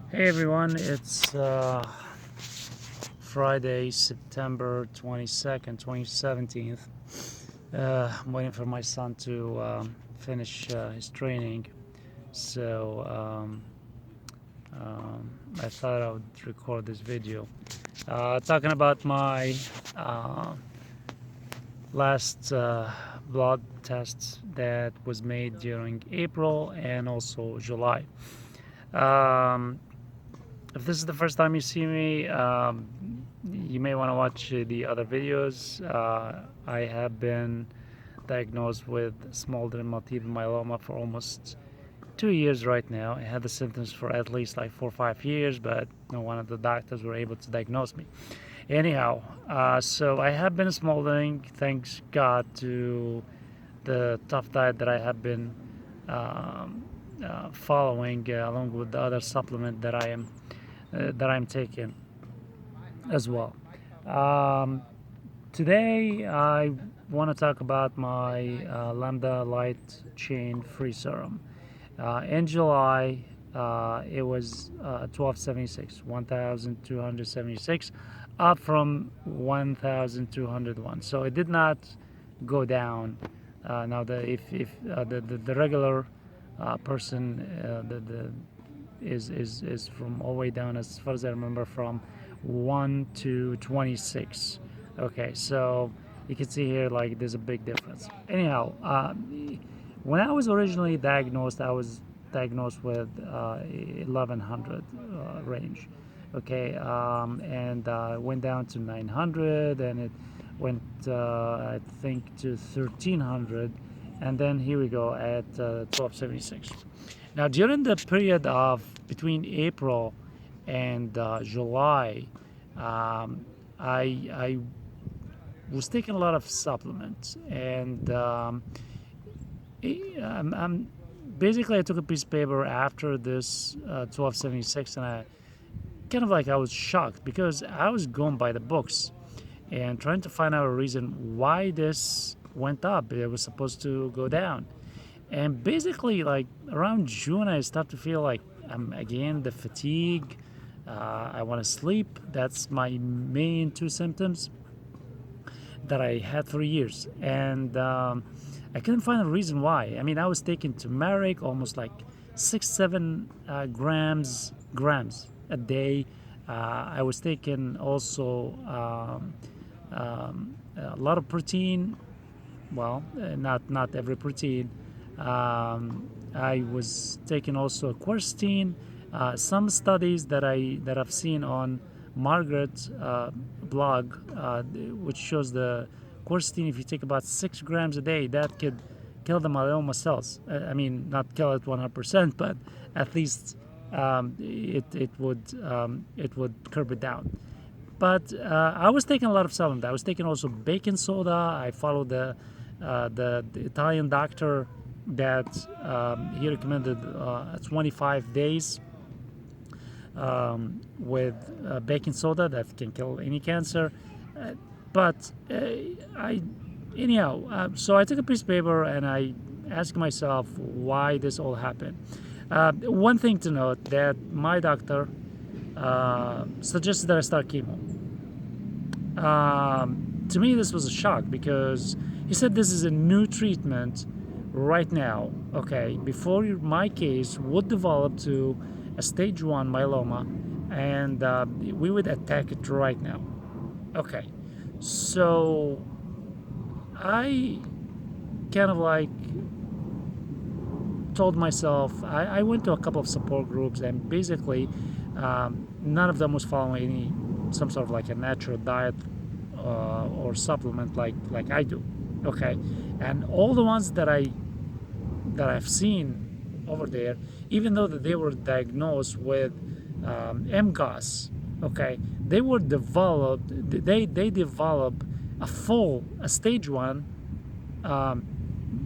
Hey everyone, it's Friday, September 22nd, 2017. I'm waiting for my son to finish his training, so I thought I would record this video. Talking about my uh, last blood tests that was made during April and also July. Um, If this is the first time you see me, you may want to watch the other videos. I have been diagnosed with smoldering multiple myeloma for almost 2 years right now. I had the symptoms for at least like 4 or 5 years, but no one of the doctors were able to diagnose me. Anyhow, so I have been smoldering, thanks God to the tough diet that I have been following, along with the other supplement that I'm taking as well. Um, Today, I want to talk about my Lambda Light Chain Free Serum. In July, it was 1276, 1276, up from 1201. So it did not go down. Now, the regular person, the is from all the way down, as far as I remember, from 1 to 26. Okay, so you can see here like there's a big difference. Anyhow, when I was originally diagnosed, I was diagnosed with 1100 range. Okay, and went down to 900, and it went I think to 1300, and then here we go at 1276. Now, during the period of between April and July, I was taking a lot of supplements, and I'm basically I took a piece of paper after this 1276, and I was shocked because I was going by the books and trying to find out a reason why this went up. It was supposed to go down. And basically, like around June, I start to feel like again the fatigue. I want to sleep. That's my main two symptoms that I had for years, and I couldn't find a reason why. I mean, I was taking turmeric almost like 6, 7 grams a day. I was taking also a lot of protein. Well, not every protein. I was taking also quercetin. Some studies that I've seen on Margaret's blog, which shows the quercetin, if you take about 6 grams a day, that could kill the myeloma cells. I mean, not kill it 100%, but at least it would curb it down. But I was taking a lot of supplements. I was taking also baking soda. I followed the Italian doctor that he recommended 25 days with baking soda that can kill any cancer. But I anyhow, so I took a piece of paper and I asked myself why this all happened. One thing to note that my doctor suggested that I start chemo. To me, this was a shock because he said this is a new treatment right now. Okay, before my case would develop to a stage 1 myeloma, and we would attack it right now. Okay, so I kind of like told myself, I went to a couple of support groups, and basically none of them was following some sort of like a natural diet or supplement like I do. Okay, and all the ones that I've seen over there, even though that they were diagnosed with MGOS, okay, they were developed. They develop a stage 1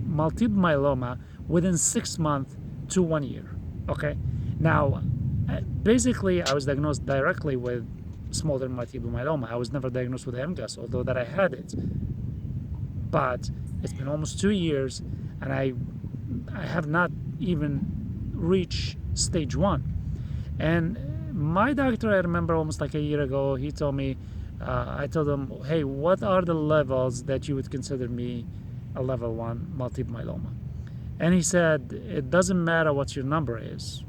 multiple myeloma within 6 months to 1 year. Okay, now basically I was diagnosed directly with smoldering multiple myeloma. I was never diagnosed with MGUS, although that I had it. But it's been almost 2 years, and I have not even reached stage 1. And my doctor, I remember almost like a year ago, he told me, I told him, hey, what are the levels that you would consider me a level 1 multiple myeloma? And he said, it doesn't matter what your number is,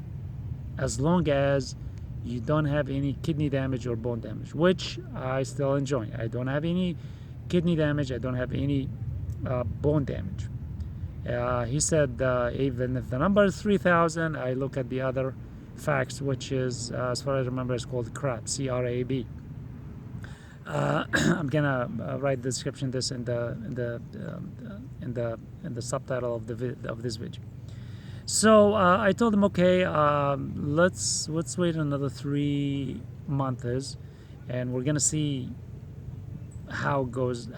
as long as you don't have any kidney damage or bone damage, which I still enjoy. I don't have any kidney damage, I don't have any bone damage. He said, even if the number is 3,000, I look at the other facts, which is, as far as I remember, it's called CRAB, C-R-A-B. I'm gonna write the description this in the subtitle of this video. So I told him, okay, let's wait another 3 months, and we're gonna see how goes,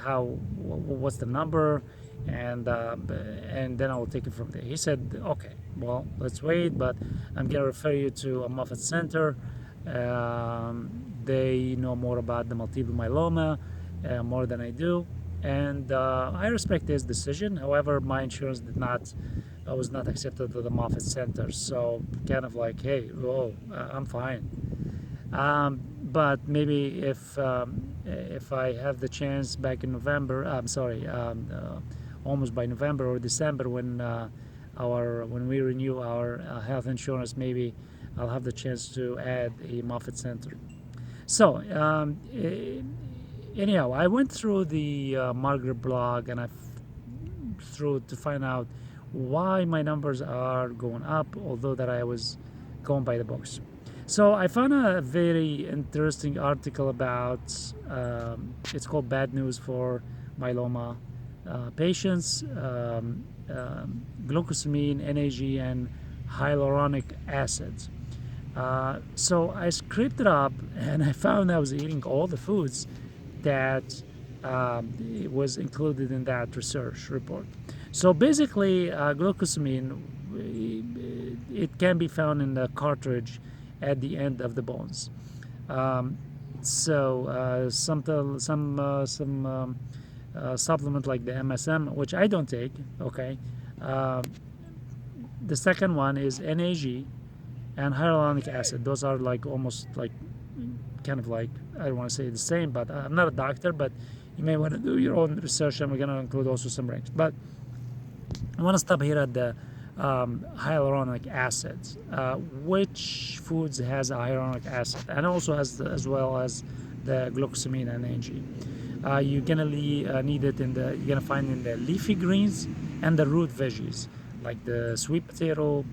what's the number, and then I will take it from there. He said, okay, well, let's wait, but I'm gonna refer you to a Moffitt Center. They know more about the multiple myeloma more than I do, and I respect his decision. However, my insurance was not accepted to the Moffitt Center, so kind of like, hey, whoa, I'm fine. But maybe if I have the chance back in November, I'm sorry, almost by November or December, when we renew our health insurance, maybe I'll have the chance to add a Moffitt Center. So anyhow, I went through the Margaret blog, and through to find out why my numbers are going up, although that I was going by the books. So I found a very interesting article about, it's called Bad News for Myeloma Patients, glucosamine, NAG, and hyaluronic acids. So I scraped it up, and I found I was eating all the foods that was included in that research report. So basically, glucosamine, it can be found in the cartilage at the end of the bones. Some supplement like the MSM, which I don't take. Okay. The second one is NAG and hyaluronic acid. Those are like almost like kind of like, I don't want to say the same, but I'm not a doctor, but you may want to do your own research, and we're going to include also some ranks. But I want to stop here at the hyaluronic acids. Which foods has hyaluronic acid, and also has as well as the glucosamine and NAG. You're gonna need it you're gonna find in the leafy greens and the root veggies, like the sweet potato,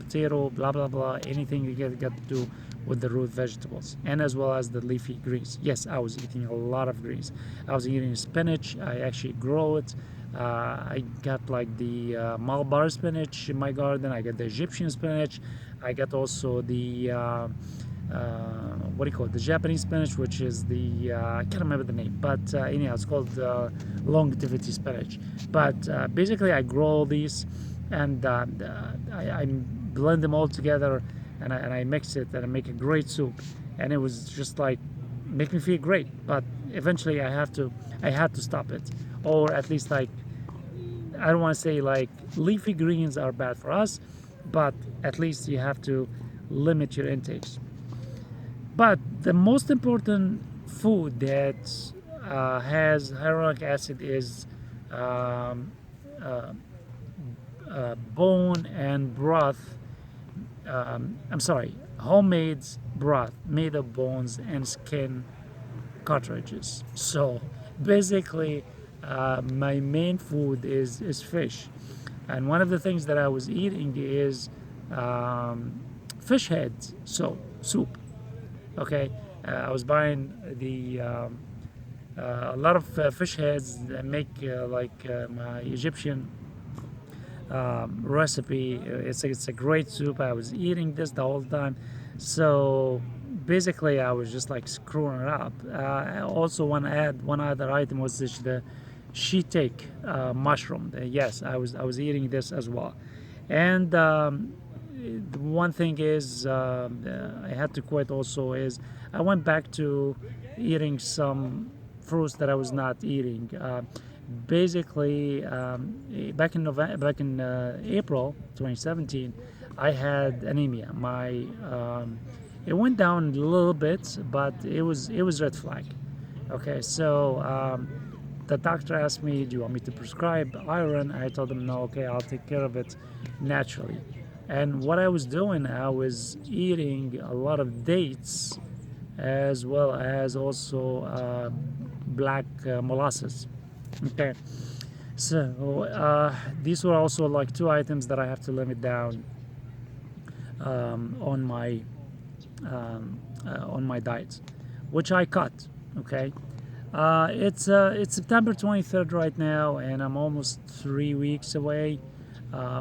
blah blah blah, anything you get to do with the root vegetables, and as well as the leafy greens. Yes, I was eating a lot of greens. I was eating spinach. I actually grow it. I got like the Malabar spinach in my garden. I got the Egyptian spinach. I got also the what do you call it? The Japanese spinach, which is the I can't remember the name, but anyhow, it's called longevity spinach. But basically, I grow all these, and I blend them all together, and I mix it, and I make a great soup. And it was just like make me feel great. But eventually, I had to stop it, or at least like, I don't want to say like leafy greens are bad for us, but at least you have to limit your intakes. But the most important food that has hyaluronic acid is bone and broth. I'm sorry, homemade broth made of bones and skin cartridges. So basically, my main food is fish, and one of the things that I was eating is fish heads, so soup. Okay, I was buying a lot of fish heads that make like my Egyptian recipe. It's a great soup. I was eating this the whole time, so basically I was just like screwing it up. I also want to add one other item, was the shiitake mushroom. Yes, I was eating this as well, and one thing is I had to quit also is I went back to eating some fruits that I was not eating. Basically, back in April 2017, I had anemia. My It went down a little bit, but it was red flag. Okay, so the doctor asked me, "Do you want me to prescribe iron?" I told him, "No, okay, I'll take care of it naturally." And what I was doing, I was eating a lot of dates, as well as also black molasses. Okay, so these were also like two items that I have to limit down on my diet, which I cut. Okay, it's September 23rd right now, and I'm almost 3 weeks away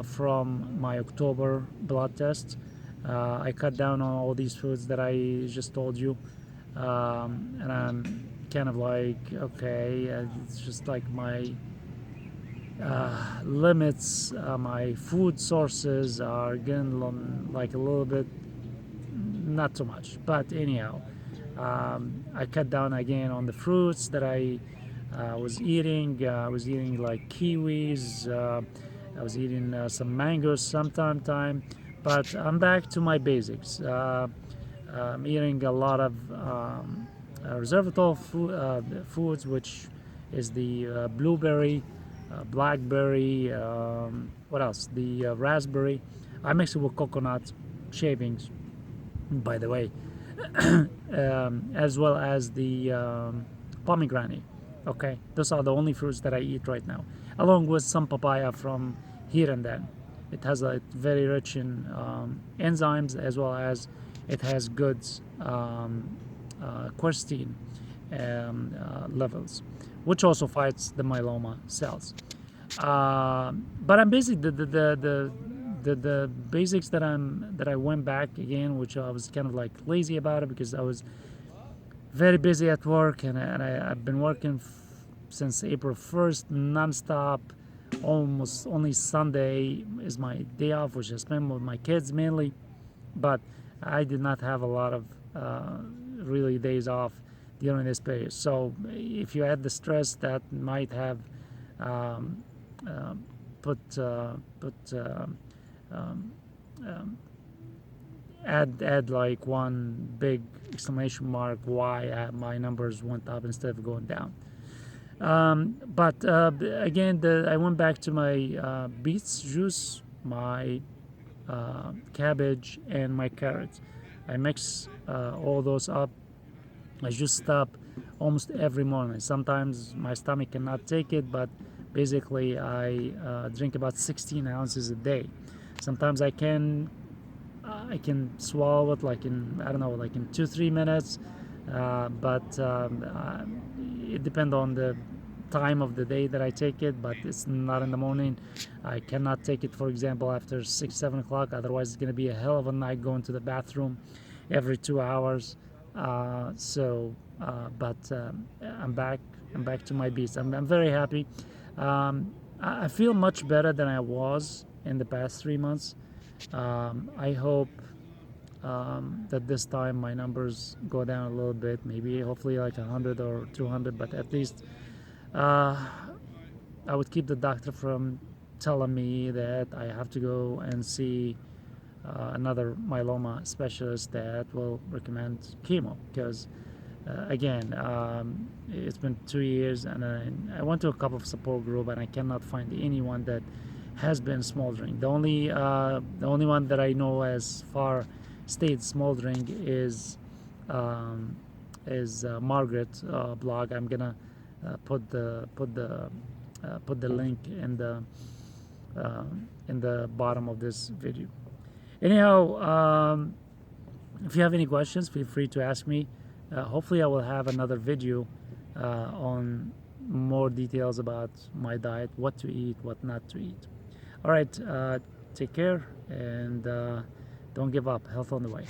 from my October blood test. I cut down on all these foods that I just told you, and I'm kind of like, okay, it's just like my limits, my food sources are getting like a little bit, not too much, but anyhow, I cut down again on the fruits that I was eating. I was eating like kiwis. I was eating some mangoes sometime, but I'm back to my basics. I'm eating a lot of resveratrol foods, which is the blueberry, blackberry, what else? The raspberry. I mix it with coconut shavings, by the way, as well as the pomegranate. Okay, those are the only fruits that I eat right now, along with some papaya from here and then. It has a very rich in enzymes, as well as it has good quercetin levels, which also fights the myeloma cells. But I'm basically the basics that I went back again, which I was kind of like lazy about it because I was very busy at work, and I've been working since April 1st nonstop. Almost only Sunday is my day off, which I spend with my kids mainly. But I did not have a lot of really days off during this period. So if you add the stress, that might have um, uh, put add like one big exclamation mark why my numbers went up instead of going down. But again, I went back to my beets juice, my cabbage, and my carrots. I mix all those up. I just stop almost every morning. Sometimes my stomach cannot take it, but basically I drink about 16 ounces a day. Sometimes I can swallow it like in, I don't know, like in 2-3 minutes, but it depends on the time of the day that I take it, but it's not in the morning. I cannot take it, for example, after 6-7 o'clock. Otherwise it's going to be a hell of a night going to the bathroom every 2 hours. But I'm back to my beats. I'm very happy. I feel much better than I was in the past 3 months. I hope that this time my numbers go down a little bit, maybe hopefully like 100 or 200, but at least uh, I would keep the doctor from telling me that I have to go and see another myeloma specialist that will recommend chemo, because again, it's been 2 years, and I went to a couple of support group, and I cannot find anyone that has been smoldering. The only one that I know as far stayed smoldering is Margaret blog. I'm gonna put the link uh, in the bottom of this video. Anyhow, if you have any questions, feel free to ask me. Hopefully I will have another video on more details about my diet, what to eat, what not to eat. All right, take care, and don't give up. Health on the way.